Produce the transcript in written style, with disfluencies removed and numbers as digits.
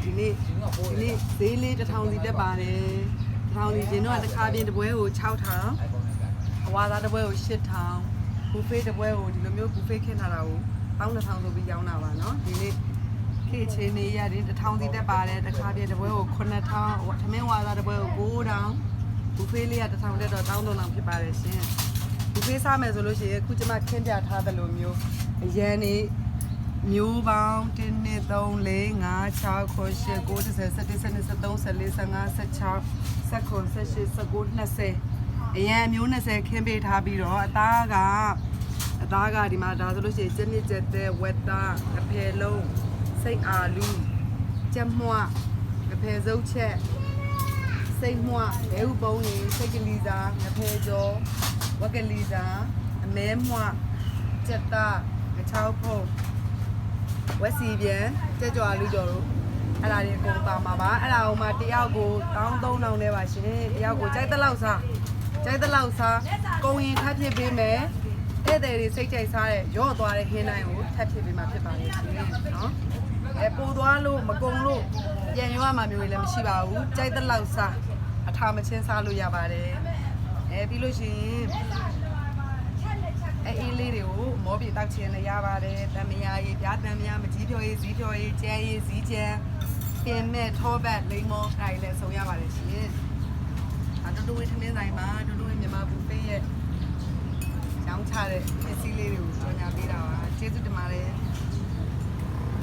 ဒီနေ့ဈေးလေးတစ်ထောင်စီတက်ပါတယ်တစ်ထောင်စီရှင်တို့ကတစ်ခါပြင်တစ်ပွဲကို6000အဝါသားတစ်ပွဲကို8000ဘူဖေးတစ်ပွဲကိုဒီလိုမျိုးဘူဖေးခင်းထားတာကို1200ဆိုပြီးရောင်းတာပါနော်ဒီနေ့ခေတ်ချင်းနေရတယ်တစ်ထောင်စီတက်ပါတယ်တစ်ခါပြင်တစ်ပွဲကို9000ထမင်းဝါသားတစ်ပွဲကို9000ဘူဖေးလေးက1000တက်တော့1300ဖြစ်ပါတယ်ရှင်ဘူဖေးစားမယ်ဆိုလို့ရှိရင်အခုကျွန်မခင်းပြထားသလိုမျိုးအရန်နေမျိုးပေါင်း1 2 3 4 5 6 9 10 11 12 13 14 15 16 17 18 19 20အရန်မျိုး20ခင်းပေးထားပြီးတော့အသားကဒီမှာဒါဆိုလို့ရှိရင်ကျက်မြင့်ကျက်တဲ့ဝက်သားအဖယ်လုံးစိတ်အာလူကြက်မွှအဖယ်စုပ်ချက်စိတ်မွှဘဲဥပုံးနေစိတ်ကလေးစားငဖယ်ကျော်ဝက်ကလေးစားအမဲမွှကျက်သားငချောက်ဖုံးဝက်စီပြန်ကြက်ကြွာလူကျော်တို့အဲ့ဒါတွေအကုန်ပါမှာပါအဲ့ဒါဟိုမှာတယောက်ကို1300နဲ့ပါရှင်တယောက်ကိုကြိုက်တဲ့လောက်စားကုန်ရင်ထပ်ဖြစ်ပေးမယ်တဲ့တဲ့တွေစိတ်ကြိုက်စားတဲ့ရော့သွားတဲ့ဟင်းတိုင်းကိုထပ်ဖြစ်ပေးမှာဖြစ်ပါလိမ့်ရှင်နော်ပို့သွားလို့မကုန်လို့ပြန်ရွာမှာမျိုးတွေလည်းမရှိပါဘူးကြိုက်တဲ့လောက်စားအထာမချင်းစားလို့ရပါတယ်ပြီးလို့ရှိရင်အေးလေးတွေကိုမောပြေတောက်ချင်လည်းရပါတယ်တမယာရေးပြားတမယာမကြီးဖြော်ရေးဇီးဖြော်ရေးကျဲရေးဇီးကျဲပင်မဲ့ထောပတ်လိမ္မောတိုင်းလည်းဆုံးရပါတယ်ရှင်တူတူဝင်းထမင်းဆိုင်မှာတူတူဝင်းမြန်မာဘူဖေးရဲ့ရောင်းချတဲ့ပစ္စည်းလေးတွေကိုကြော်ညာပေးတာပါကျေးဇူးတင်ပါတယ်